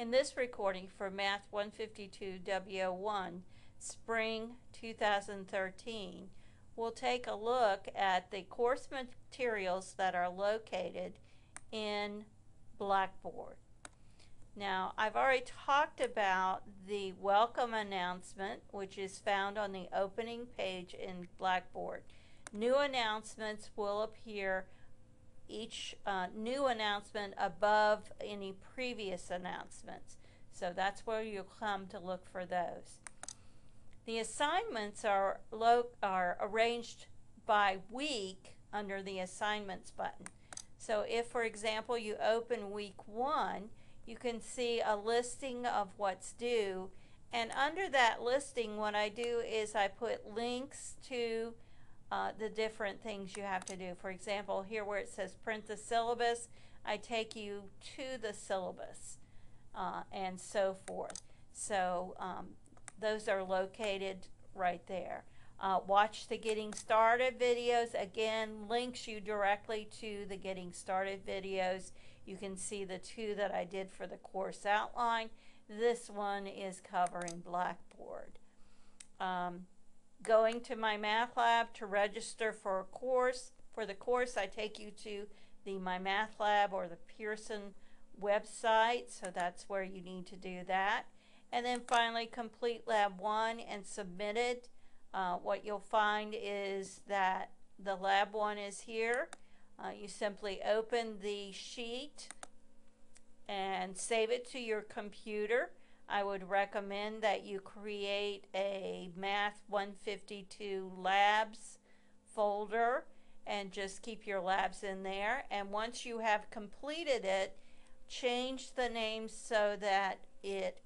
In this recording for Math 152 W01, Spring 2013, we'll take a look at the course materials that are located in Blackboard. Now, I've already talked about the welcome announcement, which is found on the opening page in Blackboard. New announcements will appear each new announcement above any previous announcements. So that's where you'll come to look for those. The assignments are arranged by week under the assignments button. So if, for example, you open week 1, you can see a listing of what's due, and under that listing what I do is I put links to the different things you have to do. For example, here where it says print the syllabus, I take you to the syllabus and so forth. So those are located right there. Watch the Getting Started videos. Again, links you directly to the Getting Started videos. You can see the 2 that I did for the course outline. This one is covering Blackboard. Going to My Math Lab to register for a course. For the course, I take you to the My Math Lab or the Pearson website, so that's where you need to do that. And then finally, complete Lab 1 and submit it. What you'll find is that the Lab 1 is here. You simply open the sheet and save it to your computer. I would recommend that you create a Math 152 Labs folder and just keep your labs in there. And once you have completed it, change the name so that it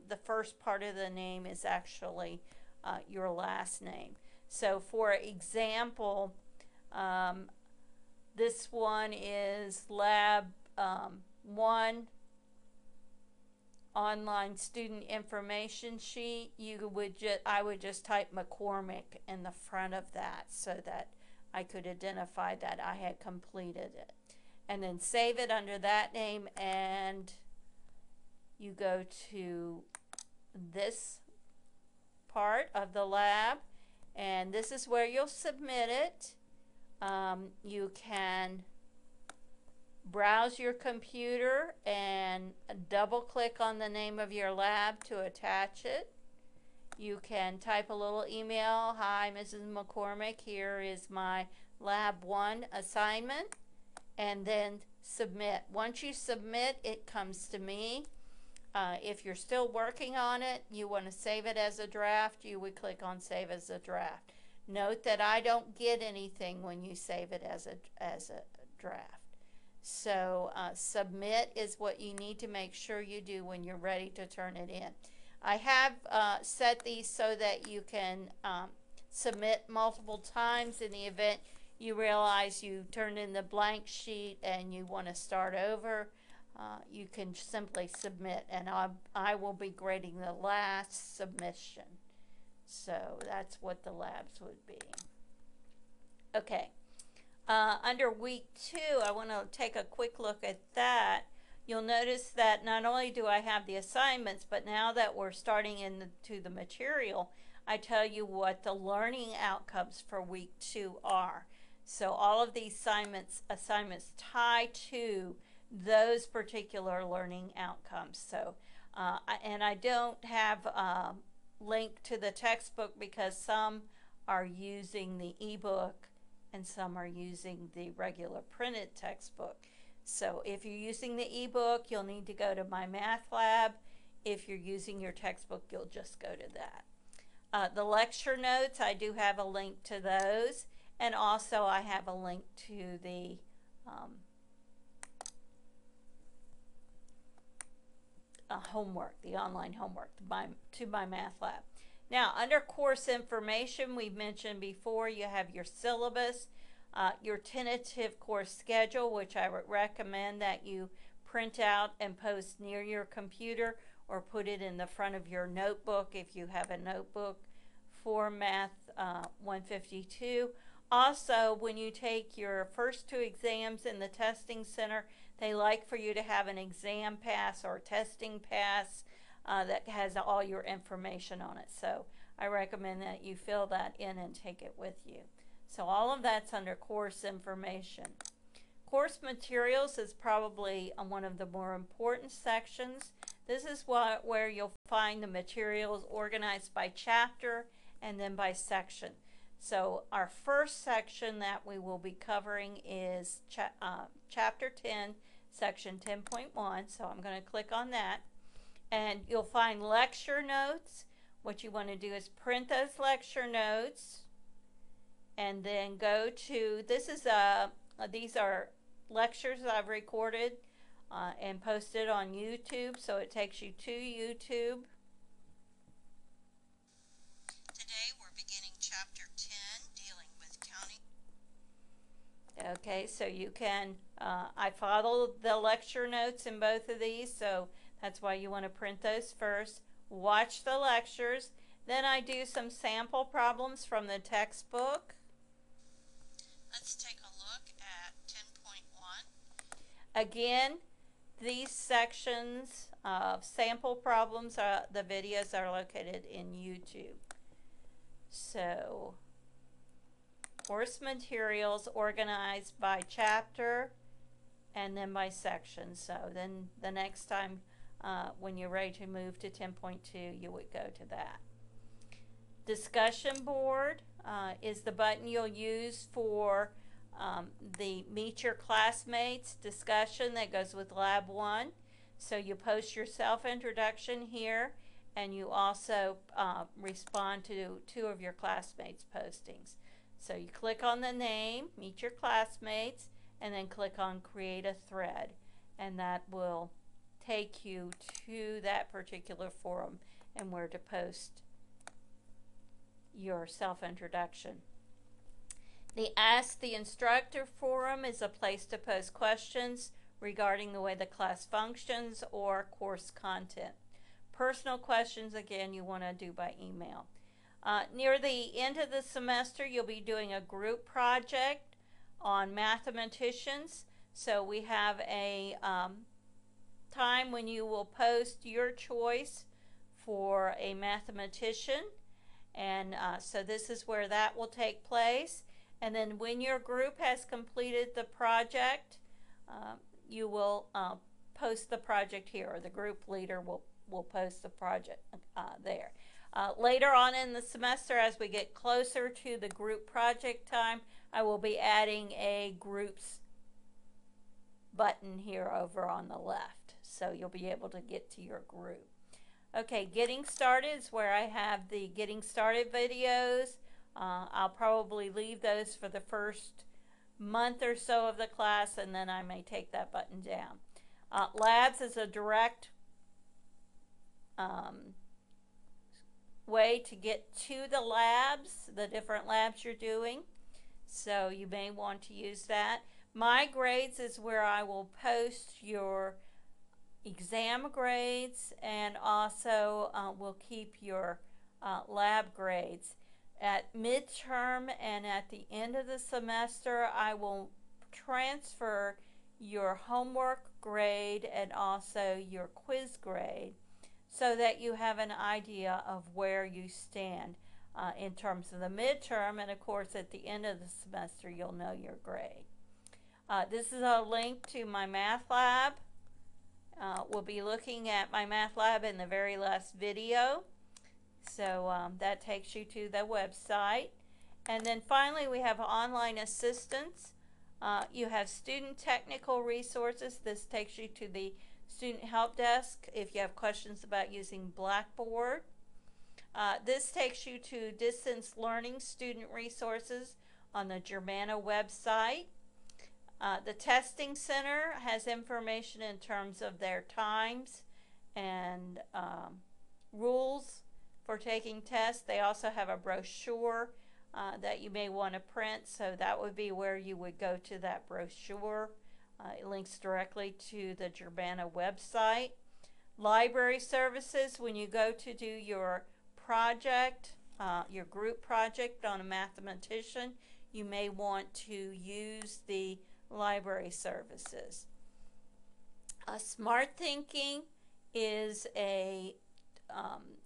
the first part of the name is actually your last name. So for example, this one is Lab 1 Online Student Information Sheet. I would just type McCormick in the front of that so that I could identify that I had completed it. And then save it under that name, and you go to this part of the lab, and this is where you'll submit it. You can browse your computer and double click on the name of your lab to attach it. You can type a little email, "Hi, Mrs. McCormick, here is my Lab 1 assignment," and then submit. Once you submit, it comes to me. If you're still working on it, you want to save it as a draft, you would click on Save as a Draft. Note that I don't get anything when you save it as a draft. So submit is what you need to make sure you do when you're ready to turn it in. I have set these so that you can submit multiple times in the event you realize you turned in the blank sheet and you want to start over. You can simply submit, and I will be grading the last submission. So that's what the labs would be. Okay. Under week 2, I want to take a quick look at that. You'll notice that not only do I have the assignments, but now that we're starting into the material, I tell you what the learning outcomes for week 2 are. So all of these assignments tie to those particular learning outcomes. So, and I don't have a link to the textbook because some are using the ebook and some are using the regular printed textbook. So if you're using the ebook, you'll need to go to My Math Lab. If you're using your textbook, you'll just go to that. The lecture notes, I do have a link to those, and also I have a link to the homework, the online homework to My Math Lab. Now, under course information, we mentioned before, you have your syllabus, your tentative course schedule, which I would recommend that you print out and post near your computer or put it in the front of your notebook if you have a notebook for Math 152. Also, when you take your first 2 exams in the testing center, they like for you to have an exam pass or testing pass that has all your information on it. So I recommend that you fill that in and take it with you. So all of that's under course information. Course materials is probably one of the more important sections. This is where you'll find the materials organized by chapter and then by section. So our first section that we will be covering is chapter 10, section 10.1. So I'm going to click on that. And you'll find lecture notes. What you want to do is print those lecture notes and then go to, these are lectures that I've recorded and posted on YouTube, so it takes you to YouTube. Today we're beginning chapter 10, dealing with counting. Okay, so you can, I follow the lecture notes in both of these, so that's why you want to print those first. Watch the lectures. Then I do some sample problems from the textbook. Let's take a look at 10.1. Again, these sections of sample problems, the videos are located in YouTube. So, course materials organized by chapter and then by section. So then the next time when you're ready to move to 10.2, you would go to that. Discussion board is the button you'll use for the Meet Your Classmates discussion that goes with Lab 1. So you post your self-introduction here, and you also respond to 2 of your classmates' postings. So you click on the name, Meet Your Classmates, and then click on Create a Thread, and that will take you to that particular forum and where to post your self-introduction. The Ask the Instructor forum is a place to post questions regarding the way the class functions or course content. Personal questions, again, you want to do by email. Near the end of the semester, you'll be doing a group project on mathematicians. So we have a time when you will post your choice for a mathematician. And so this is where that will take place. And then when your group has completed the project, you will post the project here, or the group leader will post the project there. Later on in the semester, as we get closer to the group project time, I will be adding a groups button here over on the left. So you'll be able to get to your group. Okay, getting started is where I have the getting started videos. I'll probably leave those for the first month or so of the class, and then I may take that button down. Labs is a direct way to get to the labs, the different labs you're doing. So you may want to use that. My grades is where I will post your exam grades, and also will keep your lab grades. At midterm and at the end of the semester, I will transfer your homework grade and also your quiz grade so that you have an idea of where you stand in terms of the midterm, and of course at the end of the semester you'll know your grade. This is a link to my math lab. We'll be looking at my math lab in the very last video. So that takes you to the website. And then finally we have online assistance. You have student technical resources. This takes you to the student help desk if you have questions about using Blackboard. This takes you to distance learning student resources on the Germana website. The testing center has information in terms of their times and rules for taking tests. They also have a brochure that you may want to print, so that would be where you would go to that brochure. It links directly to the Germana website. Library services, when you go to do your project, your group project on a mathematician, you may want to use the library services. Smart Thinking is a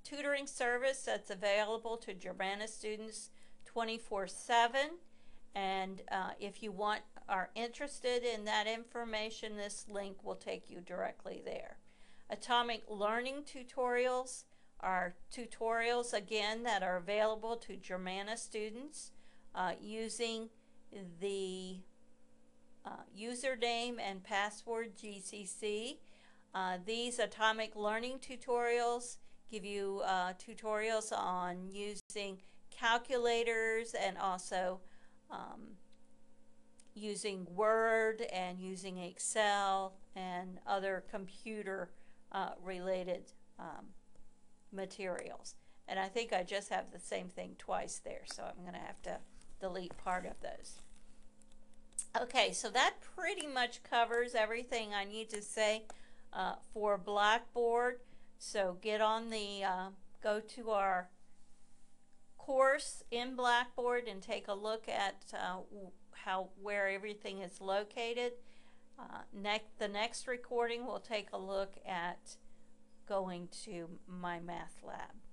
tutoring service that's available to Germanna students 24/7. And if you are interested in that information, this link will take you directly there. Atomic Learning Tutorials are tutorials, again, that are available to Germanna students using the username and password GCC. These Atomic Learning Tutorials give you tutorials on using calculators and also using Word and using Excel and other computer related materials. And I think I just have the same thing twice there, so I'm going to have to delete part of those. Okay, so that pretty much covers everything I need to say for Blackboard. So get on the, go to our course in Blackboard and take a look at where everything is located. The next recording we'll take a look at going to My Math Lab.